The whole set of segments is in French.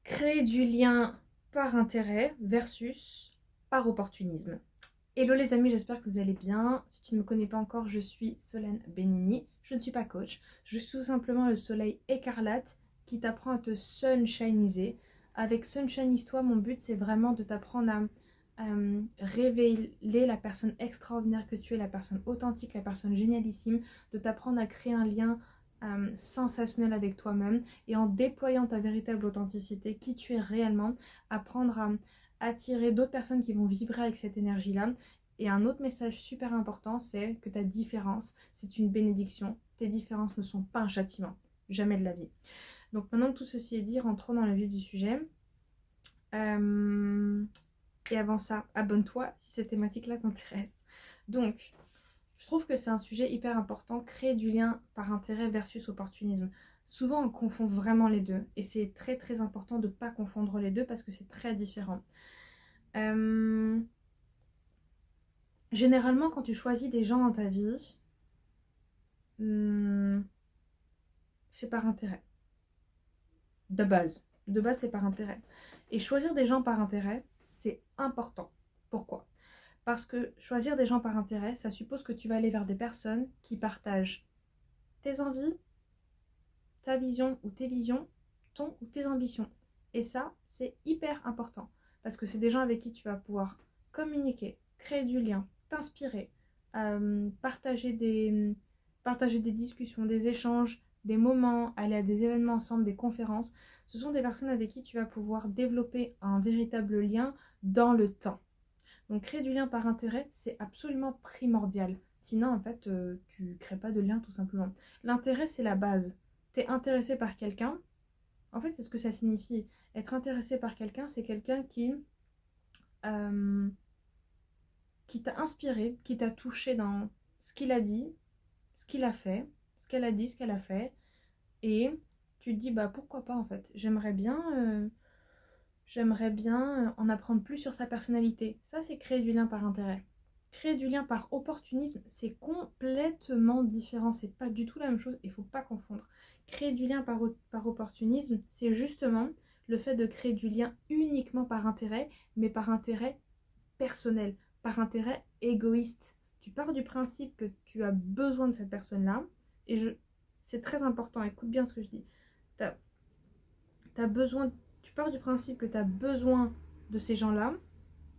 Créer du lien par intérêt versus par opportunisme. Hello les amis, j'espère que vous allez bien. Si tu ne me connais pas encore, je suis Solène Benini. Je ne suis pas coach, je suis tout simplement le soleil écarlate qui t'apprend à te sunshiniser. Avec Sunshine toi, mon but c'est vraiment de t'apprendre à révéler la personne extraordinaire que tu es, la personne authentique, la personne génialissime, de t'apprendre à créer un lien sensationnel avec toi-même et en déployant ta véritable authenticité, qui tu es réellement, apprendre à attirer d'autres personnes qui vont vibrer avec cette énergie-là. Et un autre message super important, c'est que ta différence, c'est une bénédiction. Tes différences ne sont pas un châtiment, jamais de la vie. Donc maintenant que tout ceci est dit, rentrons dans le vif du sujet. Et avant ça, abonne-toi si cette thématique-là t'intéresse. Donc, je trouve que c'est un sujet hyper important, créer du lien par intérêt versus opportunisme. Souvent, on confond vraiment les deux. Et c'est très très important de ne pas confondre les deux parce que c'est très différent. Généralement, quand tu choisis des gens dans ta vie, c'est par intérêt. De base. De base, c'est par intérêt. Et choisir des gens par intérêt, c'est important. Pourquoi ? Parce que choisir des gens par intérêt, ça suppose que tu vas aller vers des personnes qui partagent tes envies, ta vision ou tes visions, ton ou tes ambitions. Et ça, c'est hyper important. Parce que c'est des gens avec qui tu vas pouvoir communiquer, créer du lien, t'inspirer, partager des discussions, des échanges, des moments, aller à des événements ensemble, des conférences. Ce sont des personnes avec qui tu vas pouvoir développer un véritable lien dans le temps. Donc créer du lien par intérêt, c'est absolument primordial. Sinon, en fait, tu ne crées pas de lien tout simplement. L'intérêt, c'est la base. Tu es intéressé par quelqu'un. En fait, c'est ce que ça signifie. Être intéressé par quelqu'un, c'est quelqu'un euh, qui t'a inspiré, qui t'a touché dans ce qu'il a dit, ce qu'il a fait, ce qu'elle a dit, ce qu'elle a fait. Et tu te dis, bah pourquoi pas en fait. J'aimerais bien en apprendre plus sur sa personnalité. Ça, c'est créer du lien par intérêt. Créer du lien par opportunisme, c'est complètement différent. C'est pas du tout la même chose. Il ne faut pas confondre. Créer du lien par opportunisme, c'est justement le fait de créer du lien uniquement par intérêt, mais par intérêt personnel, par intérêt égoïste. Tu pars du principe que tu as besoin de cette personne-là. Et c'est très important. Écoute bien ce que je dis. T'as besoin, tu pars du principe que tu as besoin de ces gens-là,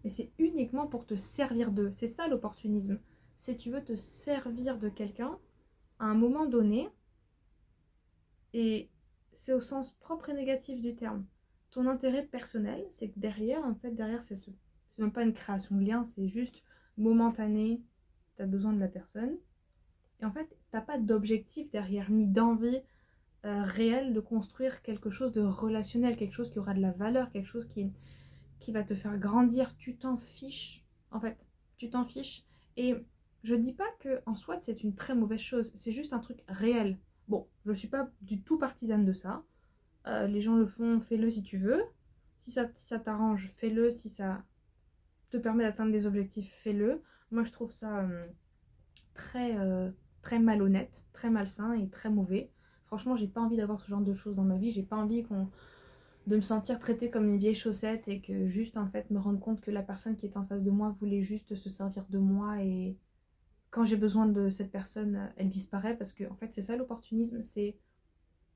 mais c'est uniquement pour te servir d'eux. C'est ça l'opportunisme. C'est tu veux te servir de quelqu'un à un moment donné, et c'est au sens propre et négatif du terme. Ton intérêt personnel, c'est que derrière, en fait, derrière, c'est même pas une création de lien, c'est juste momentané, tu as besoin de la personne. Et en fait, t'as pas d'objectif derrière, ni d'envie réelle de construire quelque chose de relationnel, quelque chose qui aura de la valeur, quelque chose qui va te faire grandir. Tu t'en fiches, en fait. Tu t'en fiches. Et je dis pas que en soi c'est une très mauvaise chose, c'est juste un truc réel. Bon, je suis pas du tout partisane de ça. Les gens le font, fais-le si tu veux. Si ça t'arrange, fais-le. Si ça te permet d'atteindre des objectifs, fais-le. Moi, je trouve ça très, très malhonnête, très malsain et très mauvais. Franchement, j'ai pas envie d'avoir ce genre de choses dans ma vie. J'ai pas envie de me sentir traitée comme une vieille chaussette et que juste en fait me rendre compte que la personne qui est en face de moi voulait juste se servir de moi, et quand j'ai besoin de cette personne, elle disparaît. Parce que en fait, c'est ça l'opportunisme, c'est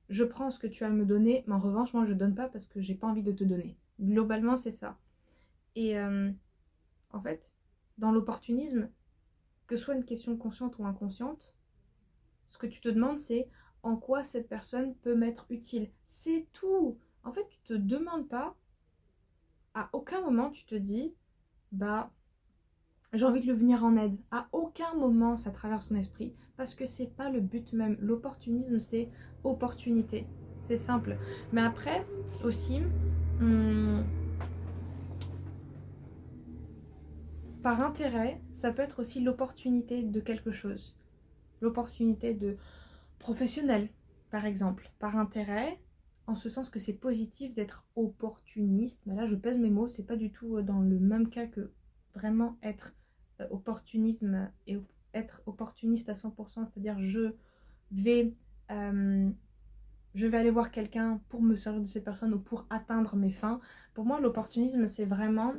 je prends ce que tu as à me donner, mais en revanche, moi je donne pas parce que j'ai pas envie de te donner. Globalement, c'est ça. Et en fait, dans l'opportunisme, que ce soit une question consciente ou inconsciente, ce que tu te demandes, c'est en quoi cette personne peut m'être utile. C'est tout. En fait, tu te demandes pas, à aucun moment tu te dis, bah, j'ai envie de le venir en aide. À aucun moment ça traverse ton esprit, parce que c'est pas le but même. L'opportunisme, c'est opportunité. C'est simple. Mais après, aussi, hum, par intérêt, ça peut être aussi l'opportunité de quelque chose. L'opportunité de professionnel, par exemple. Par intérêt, en ce sens que c'est positif d'être opportuniste. Mais là, je pèse mes mots, c'est pas du tout dans le même cas que vraiment être opportunisme et être opportuniste à 100%, c'est-à-dire je vais je vais aller voir quelqu'un pour me servir de cette personne ou pour atteindre mes fins. Pour moi, l'opportunisme, c'est vraiment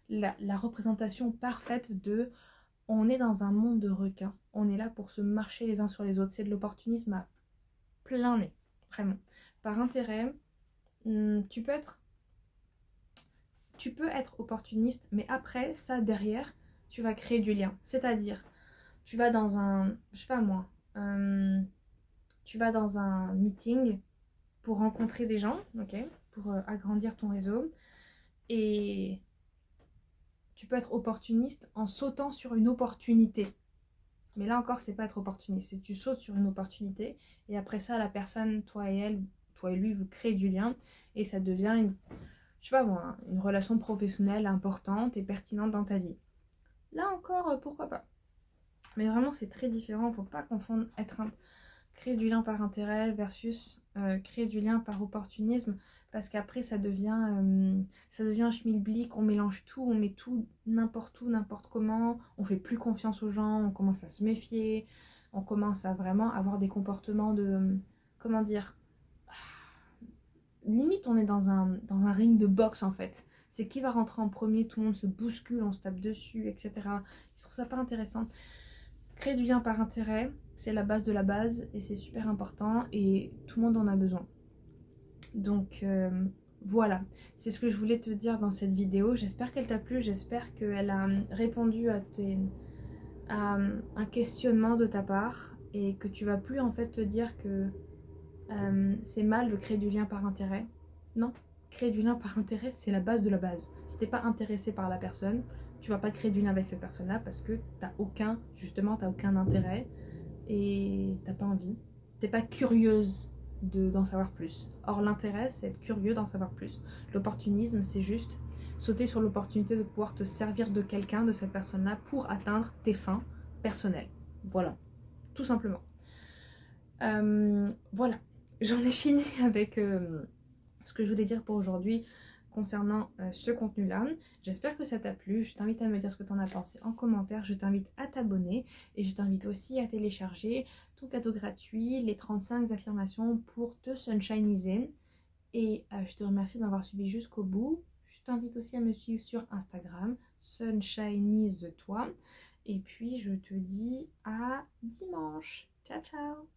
la représentation parfaite de on est dans un monde de requins. On est là pour se marcher les uns sur les autres. C'est de l'opportunisme à plein nez, vraiment. Par intérêt, tu peux être opportuniste, mais après, ça, derrière, tu vas créer du lien. C'est-à-dire, tu vas dans un, je sais pas moi, tu vas dans un meeting pour rencontrer des gens, ok, pour agrandir ton réseau. Et tu peux être opportuniste en sautant sur une opportunité. Mais là encore, c'est pas être opportuniste, c'est tu sautes sur une opportunité et après ça, la personne, toi et elle, toi et lui, vous créez du lien et ça devient je sais pas moi, une relation professionnelle importante et pertinente dans ta vie. Là encore, pourquoi pas. Mais vraiment, c'est très différent, faut pas confondre créer du lien par intérêt versus créer du lien par opportunisme, parce qu'après ça devient un schmilblick, on mélange tout, on met tout où, n'importe comment, on fait plus confiance aux gens, on commence à se méfier, on commence à vraiment avoir des comportements de, comment dire, limite on est dans un ring de boxe en fait. C'est qui va rentrer en premier, tout le monde se bouscule, on se tape dessus, etc. Je trouve ça pas intéressant. Créer du lien par intérêt, c'est la base de la base et c'est super important et tout le monde en a besoin. Donc voilà, c'est ce que je voulais te dire dans cette vidéo. J'espère qu'elle t'a plu, j'espère qu'elle a répondu à un questionnement de ta part et que tu vas plus en fait te dire que c'est mal de créer du lien par intérêt. Non, créer du lien par intérêt, c'est la base de la base. Si t'es pas intéressé par la personne, tu vas pas créer du lien avec cette personne-là parce que t'as aucun intérêt et t'as pas envie. T'es pas curieuse d'en savoir plus. Or, l'intérêt, c'est être curieux d'en savoir plus. L'opportunisme, c'est juste sauter sur l'opportunité de pouvoir te servir de quelqu'un, de cette personne-là, pour atteindre tes fins personnelles. Voilà, tout simplement. Voilà, j'en ai fini avec ce que je voulais dire pour aujourd'hui concernant ce contenu-là. J'espère que ça t'a plu. Je t'invite à me dire ce que tu en as pensé en commentaire. Je t'invite à t'abonner et je t'invite aussi à télécharger ton cadeau gratuit, les 35 affirmations pour te sunshiniser. Et je te remercie de m'avoir suivi jusqu'au bout. Je t'invite aussi à me suivre sur Instagram, sunshinize-toi. Et puis je te dis à dimanche. Ciao ciao.